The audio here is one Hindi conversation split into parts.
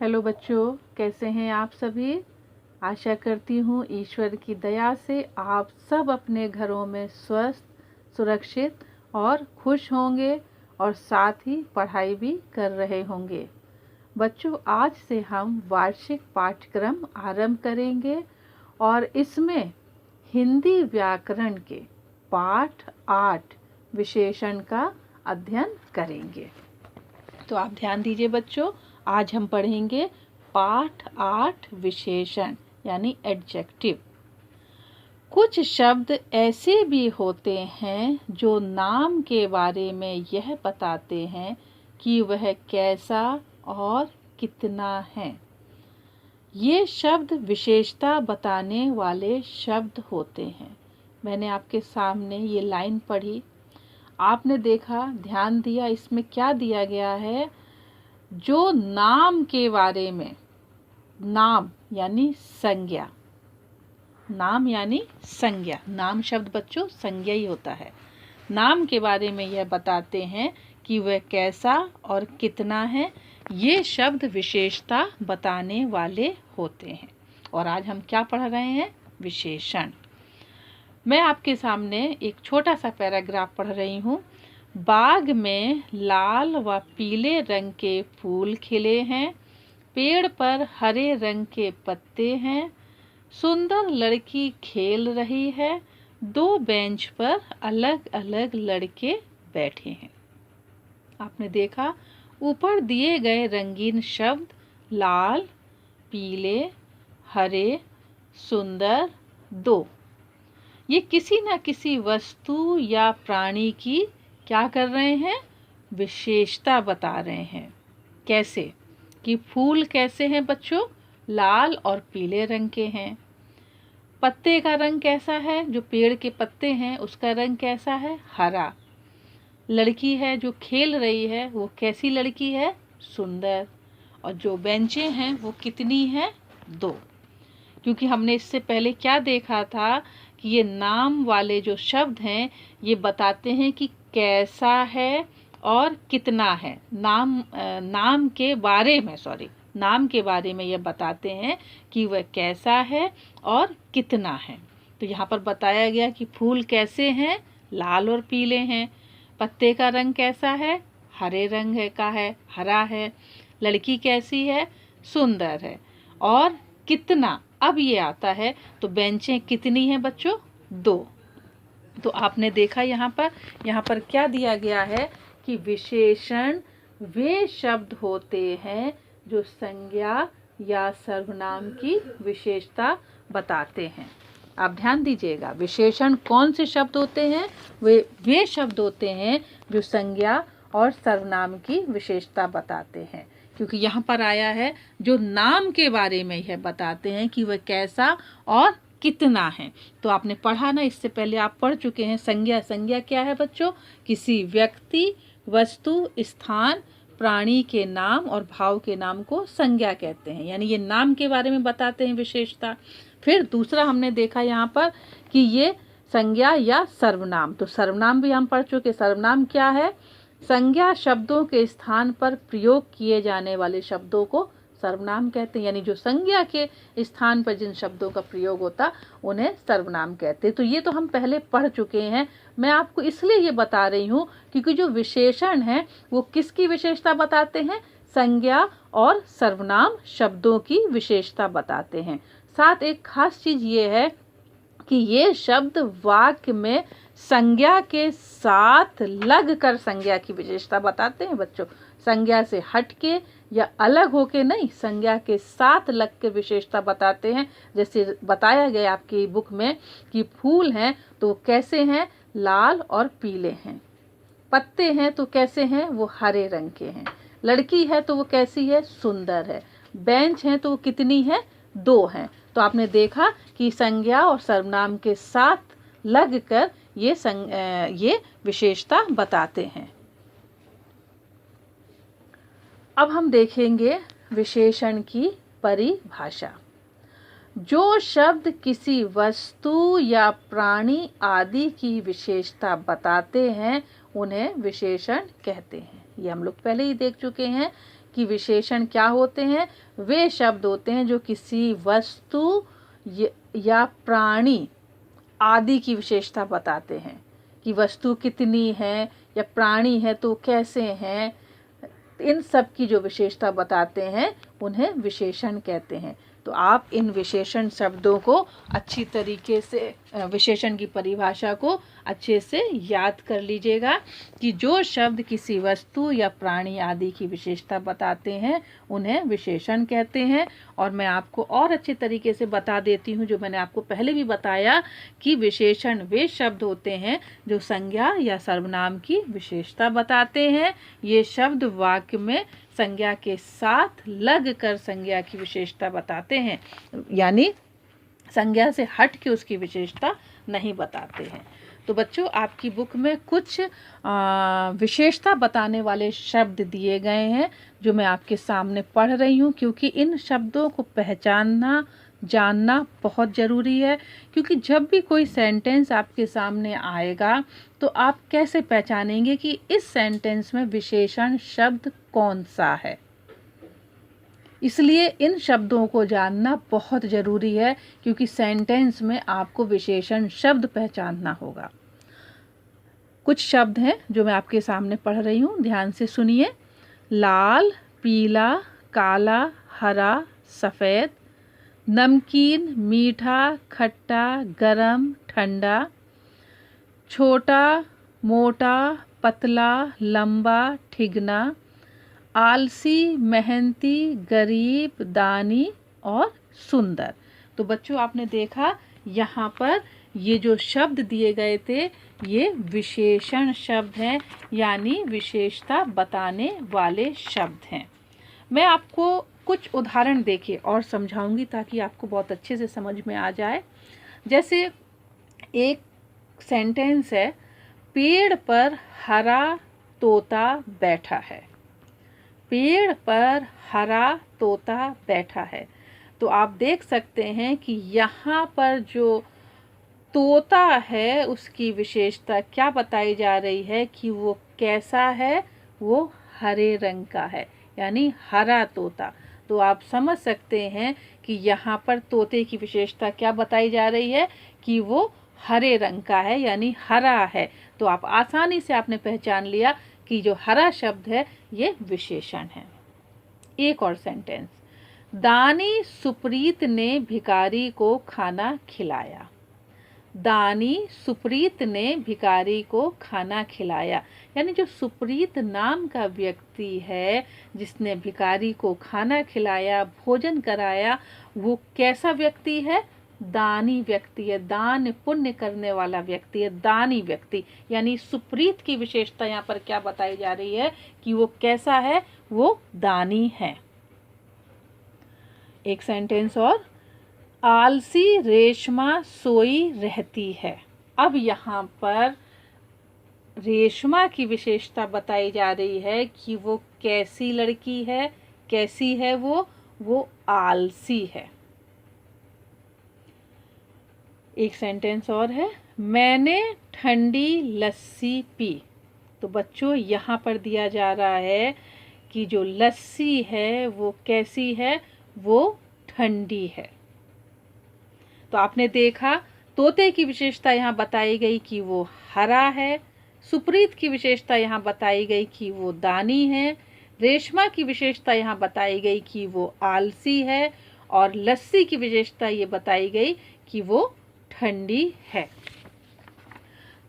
हेलो बच्चों, कैसे हैं आप सभी। आशा करती हूँ ईश्वर की दया से आप सब अपने घरों में स्वस्थ, सुरक्षित और खुश होंगे और साथ ही पढ़ाई भी कर रहे होंगे। बच्चों, आज से हम वार्षिक पाठ्यक्रम आरंभ करेंगे और इसमें हिंदी व्याकरण के पाठ 8 विशेषण का अध्ययन करेंगे। तो आप ध्यान दीजिए बच्चों, आज हम पढ़ेंगे पाठ 8 विशेषण यानी एडजेक्टिव। कुछ शब्द ऐसे भी होते हैं जो नाम के बारे में यह बताते हैं कि वह कैसा और कितना है। ये शब्द विशेषता बताने वाले शब्द होते हैं। मैंने आपके सामने ये लाइन पढ़ी, आपने देखा, ध्यान दिया, इसमें क्या दिया गया है। जो नाम के बारे में, नाम यानी संज्ञा, नाम यानी संज्ञा, नाम शब्द बच्चों संज्ञा ही होता है। नाम के बारे में यह बताते हैं कि वह कैसा और कितना है। ये शब्द विशेषता बताने वाले होते हैं। और आज हम क्या पढ़ रहे हैं? विशेषण। मैं आपके सामने एक छोटा सा पैराग्राफ पढ़ रही हूँ। बाग में लाल व पीले रंग के फूल खिले हैं, पेड़ पर हरे रंग के पत्ते हैं, सुंदर लड़की खेल रही है, दो बेंच पर अलग अलग लड़के बैठे हैं। आपने देखा, ऊपर दिए गए रंगीन शब्द लाल, पीले, हरे, सुंदर, दो, ये किसी न किसी वस्तु या प्राणी की क्या कर रहे हैं? विशेषता बता रहे हैं। कैसे? कि फूल कैसे हैं बच्चों? लाल और पीले रंग के हैं। पत्ते का रंग कैसा है? जो पेड़ के पत्ते हैं उसका रंग कैसा है? हरा। लड़की है जो खेल रही है, वो कैसी लड़की है? सुंदर। और जो बेंचें हैं वो कितनी हैं? दो। क्योंकि हमने इससे पहले क्या देखा था कि ये नाम वाले जो शब्द हैं ये बताते हैं कि कैसा है और कितना है। नाम के बारे में ये बताते हैं कि वह कैसा है और कितना है। तो यहाँ पर बताया गया कि फूल कैसे हैं? लाल और पीले हैं। पत्ते का रंग कैसा है? हरे रंग का है, हरा है। लड़की कैसी है? सुंदर है। और कितना, अब ये आता है तो बेंचें कितनी हैं बच्चों? दो। तो आपने देखा यहाँ पर क्या दिया गया है कि विशेषण वे शब्द होते हैं जो संज्ञा या सर्वनाम की विशेषता बताते हैं। आप ध्यान दीजिएगा, विशेषण कौन से शब्द होते हैं? वे शब्द होते हैं जो संज्ञा और सर्वनाम की विशेषता बताते हैं। क्योंकि यहाँ पर आया है जो नाम के बारे में यह बताते हैं कि वह कैसा और कितना है। तो आपने पढ़ा ना, इससे पहले आप पढ़ चुके हैं संज्ञा। संज्ञा क्या है बच्चों? किसी व्यक्ति, वस्तु, स्थान, प्राणी के नाम और भाव के नाम को संज्ञा कहते हैं। यानी ये नाम के बारे में बताते हैं विशेषता। फिर दूसरा हमने देखा यहाँ पर कि ये संज्ञा या सर्वनाम। तो सर्वनाम भी हम पढ़ चुके। सर्वनाम क्या है? संज्ञा शब्दों के स्थान पर प्रयोग किए जाने वाले शब्दों को सर्वनाम कहते हैं। यानी जो संज्ञा के स्थान पर जिन शब्दों का प्रयोग होता उन्हें सर्वनाम कहते हैं। तो ये तो हम पहले पढ़ चुके हैं। मैं आपको इसलिए ये बता रही हूँ क्योंकि जो विशेषण है वो किसकी विशेषता बताते हैं? संज्ञा और सर्वनाम शब्दों की विशेषता बताते हैं। साथ एक खास चीज ये है कि ये शब्द वाक्य में संज्ञा के साथ लग कर संज्ञा की विशेषता बताते हैं बच्चों। संज्ञा से हट के या अलग होके नहीं, संज्ञा के साथ लग कर विशेषता बताते हैं। जैसे बताया गया आपकी बुक में कि फूल हैं तो कैसे हैं? लाल और पीले हैं। पत्ते हैं तो कैसे हैं? वो हरे रंग के हैं। लड़की है तो वो कैसी है? सुंदर है। बेंच है तो वो कितनी है? दो हैं। तो आपने देखा कि संज्ञा और सर्वनाम के साथ लगकर ये विशेषता बताते हैं। अब हम देखेंगे विशेषण की परिभाषा। जो शब्द किसी वस्तु या प्राणी आदि की विशेषता बताते हैं उन्हें विशेषण कहते हैं। ये हम लोग पहले ही देख चुके हैं कि विशेषण क्या होते हैं? वे शब्द होते हैं जो किसी वस्तु या प्राणी आदि की विशेषता बताते हैं कि वस्तु कितनी है या प्राणी है तो कैसे हैं, इन सब की जो विशेषता बताते हैं उन्हें विशेषण कहते हैं। तो आप इन विशेषण शब्दों को अच्छी तरीके से, विशेषण की परिभाषा को अच्छे से याद कर लीजिएगा कि जो शब्द किसी वस्तु या प्राणी आदि की विशेषता बताते हैं उन्हें विशेषण कहते हैं। और मैं आपको और अच्छे तरीके से बता देती हूँ, जो मैंने आपको पहले भी बताया कि विशेषण वे शब्द होते हैं जो संज्ञा या सर्वनाम की विशेषता बताते हैं। ये शब्द वाक्य में संज्ञा के साथ लग कर संज्ञा की विशेषता बताते हैं, यानी संज्ञा से हट के उसकी विशेषता नहीं बताते हैं। तो बच्चों, आपकी बुक में कुछ विशेषता बताने वाले शब्द दिए गए हैं जो मैं आपके सामने पढ़ रही हूँ, क्योंकि इन शब्दों को पहचानना, जानना बहुत ज़रूरी है। क्योंकि जब भी कोई सेंटेंस आपके सामने आएगा तो आप कैसे पहचानेंगे कि इस सेंटेंस में विशेषण शब्द कौन सा है। इसलिए इन शब्दों को जानना बहुत ज़रूरी है, क्योंकि सेंटेंस में आपको विशेषण शब्द पहचानना होगा। कुछ शब्द हैं जो मैं आपके सामने पढ़ रही हूँ, ध्यान से सुनिए। लाल, पीला, काला, हरा, सफ़ेद, नमकीन, मीठा, खट्टा, गरम, ठंडा, छोटा, मोटा, पतला, लंबा, ठिगना, आलसी, मेहनती, गरीब, दानी और सुंदर। तो बच्चों, आपने देखा यहाँ पर ये जो शब्द दिए गए थे ये विशेषण शब्द हैं, यानी विशेषता बताने वाले शब्द हैं। मैं आपको कुछ उदाहरण देके और समझाऊंगी ताकि आपको बहुत अच्छे से समझ में आ जाए। जैसे एक सेंटेंस है, पेड़ पर हरा तोता बैठा है। पेड़ पर हरा तोता बैठा है। तो आप देख सकते हैं कि यहाँ पर जो तोता है उसकी विशेषता क्या बताई जा रही है कि वो कैसा है, वो हरे रंग का है, यानी हरा तोता। तो आप समझ सकते हैं कि यहाँ पर तोते की विशेषता क्या बताई जा रही है कि वो हरे रंग का है, यानी हरा है। तो आप आसानी से आपने पहचान लिया कि जो हरा शब्द है ये विशेषण है। एक और सेंटेंस, दानी सुप्रीत ने भिखारी को खाना खिलाया। दानी सुप्रीत ने भिखारी को खाना खिलाया, यानी जो सुप्रीत नाम का व्यक्ति है जिसने भिखारी को खाना खिलाया, भोजन कराया, वो कैसा व्यक्ति है? दानी व्यक्ति है, दान पुण्य करने वाला व्यक्ति है, दानी व्यक्ति। यानी सुप्रीत की विशेषता यहाँ पर क्या बताई जा रही है कि वो कैसा है? वो दानी है। एक सेंटेंस और, आलसी रेशमा सोई रहती है। अब यहाँ पर रेशमा की विशेषता बताई जा रही है कि वो कैसी लड़की है, कैसी है वो आलसी है। एक सेंटेंस और है, मैंने ठंडी लस्सी पी। तो बच्चों, यहाँ पर दिया जा रहा है कि जो लस्सी है वो कैसी है? वो ठंडी है। तो आपने देखा, तोते की विशेषता यहाँ बताई गई कि वो हरा है, सुप्रीत की विशेषता यहाँ बताई गई कि वो दानी है, रेशमा की विशेषता यहाँ बताई गई कि वो आलसी है, और लस्सी की विशेषता ये बताई गई कि वो ठंडी है।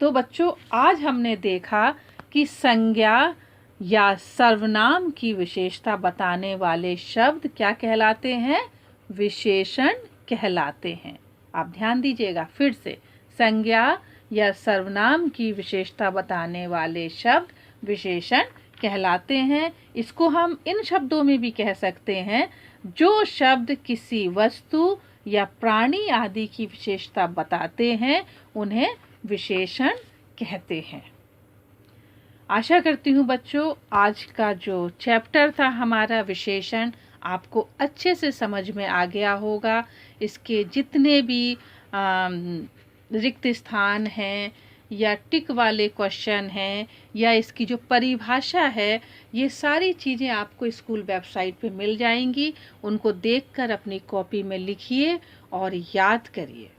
तो बच्चों, आज हमने देखा कि संज्ञा या सर्वनाम की विशेषता बताने वाले शब्द क्या कहलाते हैं? विशेषण कहलाते हैं। आप ध्यान दीजिएगा फिर से, संज्ञा या सर्वनाम की विशेषता बताने वाले शब्द विशेषण कहलाते हैं। इसको हम इन शब्दों में भी कह सकते हैं, जो शब्द किसी वस्तु या प्राणी आदि की विशेषता बताते हैं उन्हें विशेषण कहते हैं। आशा करती हूँ बच्चों, आज का जो चैप्टर था हमारा विशेषण आपको अच्छे से समझ में आ गया होगा। इसके जितने भी रिक्त स्थान हैं या टिक वाले क्वेश्चन हैं या इसकी जो परिभाषा है, ये सारी चीज़ें आपको स्कूल वेबसाइट पे मिल जाएंगी। उनको देखकर अपनी कॉपी में लिखिए और याद करिए।